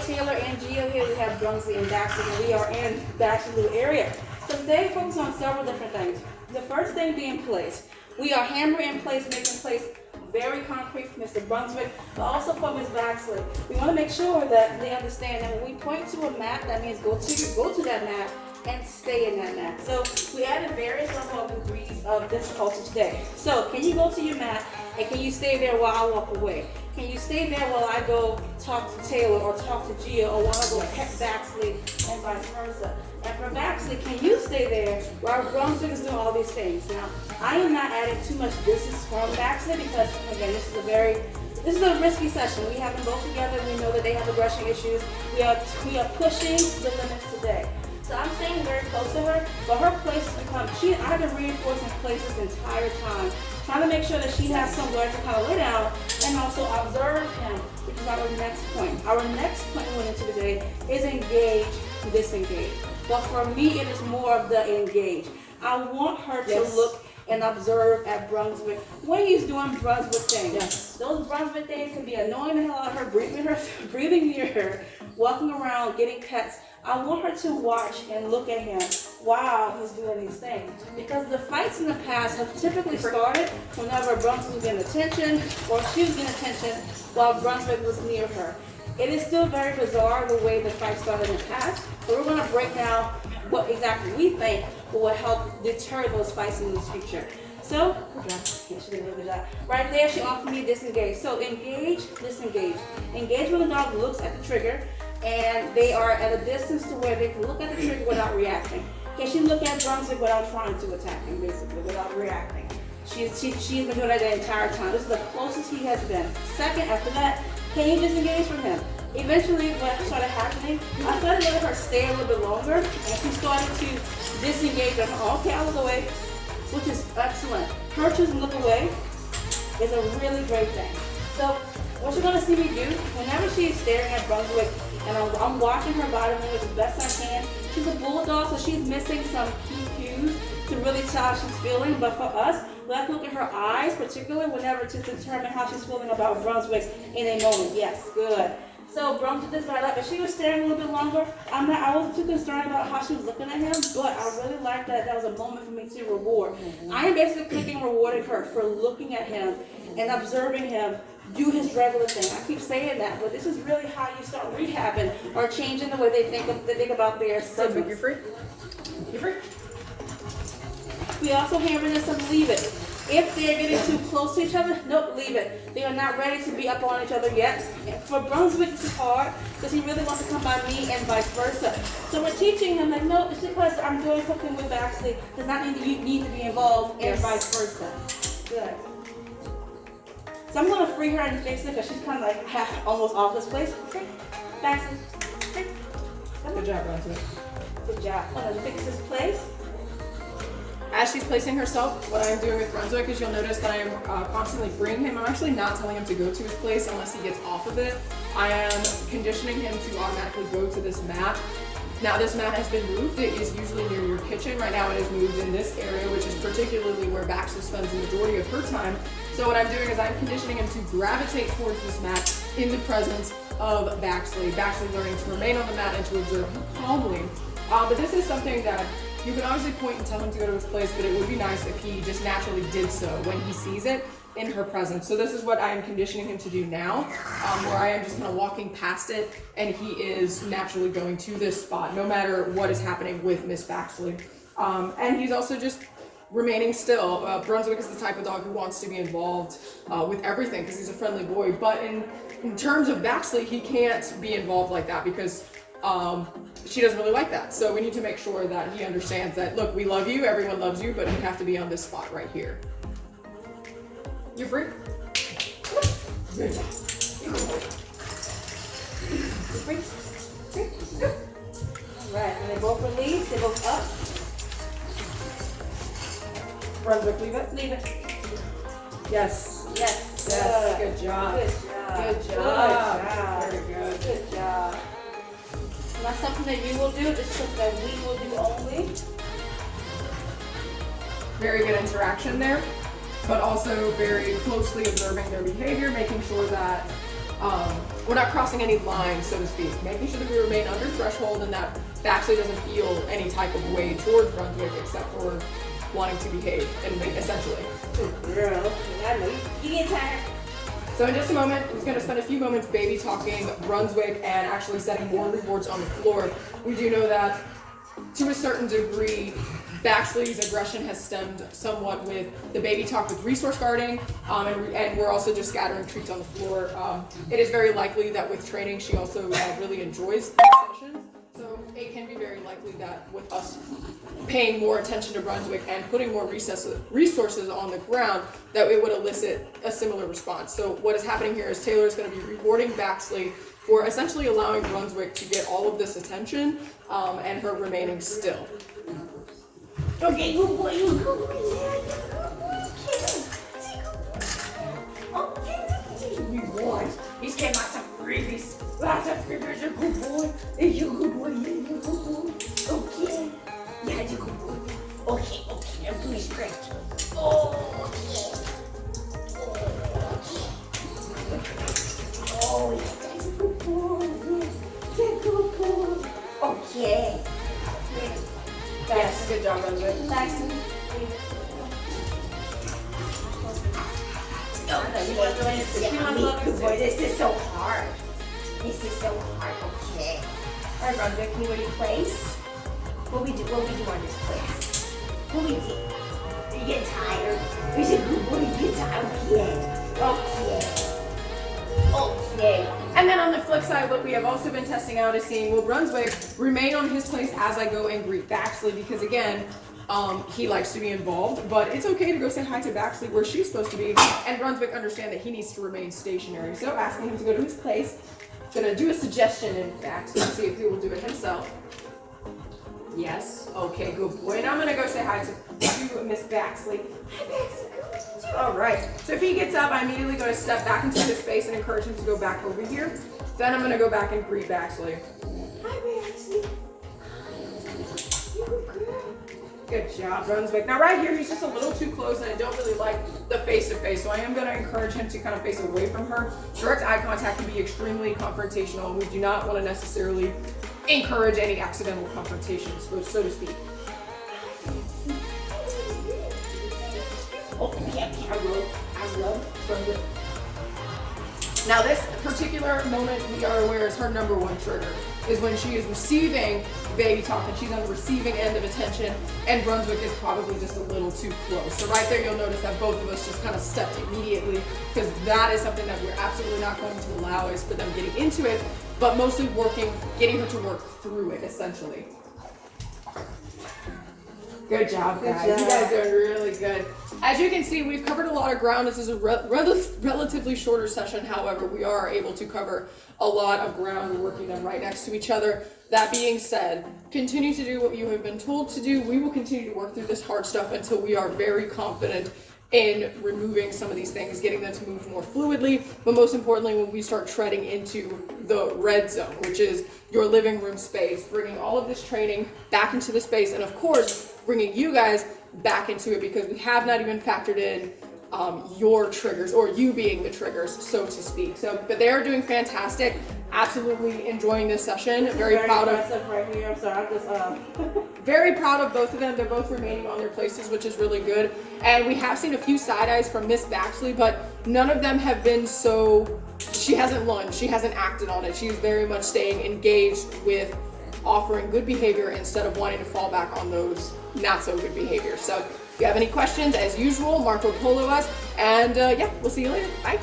Taylor and Gio here. We have Brunswick and Baxley, and we are in Baxley area. So today we focus on several different things. The first thing being place. We are hammering in place, making place very concrete for Mr. Brunswick, but also for Ms. Baxley. We want to make sure that they understand that when we point to a mat, that means go to that mat and stay in that mat. So we added various level of degrees of difficulty today. So can you go to your mat and can you stay there while I walk away? Can you stay there while I go talk to Taylor or talk to Gio or while I go pet Baxley and vice versa? And for Baxley, can you stay there while Brunswick is doing all these things? Now, I am not adding too much distance from Baxley because, again, this is a risky session. We have them both together. We know that they have aggression issues. We are pushing the limits today. So I'm staying very close to her, but her place has become, I've been reinforcing place this entire time, trying to make sure that she has somewhere to kind of lay down and also observe him, which is our next point. Our next point we went into today is engage, disengage. But for me, it is more of the engage. I want her to look and observe at Brunswick when he's doing Brunswick things. Yes. Those Brunswick things can be annoying the hell out of her, breathing near her, walking around, getting pets. I want her to watch and look at him while he's doing these things. Because the fights in the past have typically started whenever Brunswick was getting attention or she was getting attention while Brunswick was near her. It is still very bizarre the way the fight started in the past, but we're going to break down what exactly we think will help deter those fights in the future. So, good job. Yeah, she did a really good job. Right there, she offered me disengage. So engage, disengage. Engage when the dog looks at the trigger and they are at a distance to where they can look at the trigger without reacting. Can she look at Brunswick without trying to attack him, basically, without reacting? She's been doing that the entire time. This is the closest he has been. Second, after that, can you disengage from him? Eventually, what started happening, I started letting her stay a little bit longer, and she started to disengage. Okay, I look away, which is excellent. Her choosing to look away is a really great thing. So, what you're going to see me do, whenever she's staring at Brunswick, and I'm watching her body language as best I can. She's a bulldog, so she's missing some key cues to really tell how she's feeling. But for us, we have to look at her eyes, particularly whenever to determine how she's feeling about Brunswick in a moment. Yes, good. So Brunswick is right up. If she was staring a little bit longer, I wasn't too concerned about how she was looking at him, but I really liked that was a moment for me to reward. I am basically clicking rewarding her for looking at him and observing him do his regular thing. I keep saying that, but this is really how you start rehabbing or changing the way they think about their siblings. You're free. You're free. We also hammering in some leave it. If they're getting too close to each other, nope, leave it. They are not ready to be up on each other yet. For Brunswick, this is hard because he really wants to come by me and vice versa. So we're teaching him like, no, it's because I'm doing something with Baxley does not mean that you need to be involved and vice versa. Good. So I'm going to free her and fix it because she's kind of like almost off this place. Okay. Baxley. Okay. Good job, Brunswick. Good job. I'm going to fix this place. As she's placing herself, what I'm doing with Brunswick is you'll notice that I am constantly freeing him. I'm actually not telling him to go to his place unless he gets off of it. I am conditioning him to automatically go to this mat. Now this mat has been moved. It is usually near your kitchen. Right now it is moved in this area, which is particularly where Baxley spends the majority of her time. So what I'm doing is I'm conditioning him to gravitate towards this mat in the presence of Baxley. Baxley learning to remain on the mat and to observe him calmly. But this is something that you can obviously point and tell him to go to his place, but it would be nice if he just naturally did so when he sees it in her presence. So this is what I am conditioning him to do now, where I am just kind of walking past it and he is naturally going to this spot, no matter what is happening with Miss Baxley. And he's also just remaining still. Brunswick is the type of dog who wants to be involved with everything because he's a friendly boy. But in terms of Baxley, he can't be involved like that because she doesn't really like that. So we need to make sure that he understands that, look, we love you, everyone loves you, but you have to be on this spot right here. You're free. Good job. You're free. Free. All right, and they both release, they both up. Brunswick, leave it. Leave it. Yes. Yes. Yes. Good job. Good job. Good job. Good job. Very good. Good job. Not something that you will do, just something that we will do only. Very good interaction there, but also very closely observing their behavior, making sure that we're not crossing any lines, so to speak. Making sure that we remain under threshold and that Baxley doesn't feel any type of way towards Brunswick except for wanting to behave, and essentially. Girl, I know you get tired. So in just a moment, we're going to spend a few moments baby talking Brunswick and actually setting more rewards on the floor. We do know that to a certain degree, Baxley's aggression has stemmed somewhat with the baby talk with resource guarding, and we're also just scattering treats on the floor. It is very likely that with training, she also really enjoys these sessions. So it can be very likely that with us paying more attention to Brunswick and putting more resources on the ground, that it would elicit a similar response. So what is happening here is Taylor is going to be rewarding Baxley for essentially allowing Brunswick to get all of this attention and her remaining still. Okay, good boy, you good boy, reward. He's getting lots of freebies. Lots of freebies, you're a good boy. You're a good boy, you're a good boy. Okay. Yeah, you're a good boy. Okay, I'm doing stretch. Okay. Oh, yeah, that's a good boy. Yeah, good boy. Okay. Yes, good job, Brunswick. Good boy, this is so hard. This is so hard. Okay. All right, Brunswick, can you go to your place? What we do on this place? What we do? You get tired. We said, good boy, you get tired. Okay. And then on the flip side, what we have also been testing out is seeing, will Brunswick remain on his place as I go and greet Baxley? Because again, he likes to be involved, but it's okay to go say hi to Baxley where she's supposed to be, and Brunswick understand that he needs to remain stationary. So asking him to go to his place, gonna do a suggestion in fact, let's see if he will do it himself. Yes, okay, good boy. And I'm gonna go say hi to Miss Baxley. Hi Baxley, good. All right, so if he gets up, I'm immediately gonna step back into his space and encourage him to go back over here. Then I'm gonna go back and greet Baxley. Hi, Baxley. You good girl. Good job, Brunswick. Now right here, he's just a little too close and I don't really like the face-to-face, so I am gonna encourage him to kind of face away from her. Direct eye contact can be extremely confrontational, and we do not wanna necessarily encourage any accidental confrontations, so to speak. Oh, yeah, I love Brunswick. Now this particular moment we are aware is her number one trigger, is when she is receiving baby talk and she's on the receiving end of attention and Brunswick is probably just a little too close. So right there you'll notice that both of us just kind of stepped immediately, because that is something that we're absolutely not going to allow, is for them getting into it, but mostly getting her to work through it essentially. Good job, guys. You guys are doing really good. As you can see, we've covered a lot of ground. This is a relatively shorter session. However, we are able to cover a lot of ground. We're working them right next to each other. That being said, continue to do what you have been told to do. We will continue to work through this hard stuff until we are very confident in removing some of these things, getting them to move more fluidly, but most importantly, when we start treading into the red zone, which is your living room space, bringing all of this training back into the space, and of course, bringing you guys back into it, because we have not even factored in your triggers, or you being the triggers, so to speak. So, but they are doing fantastic. Absolutely enjoying this session. Very proud of. Right here. So I'm just Very proud of both of them. They're both remaining on their places, which is really good. And we have seen a few side eyes from Miss Baxley, but none of them have been so. She hasn't lunged. She hasn't acted on it. She's very much staying engaged with offering good behavior instead of wanting to fall back on those not so good behaviors. So if you have any questions, as usual, Marco Polo us, and yeah, we'll see you later. Bye.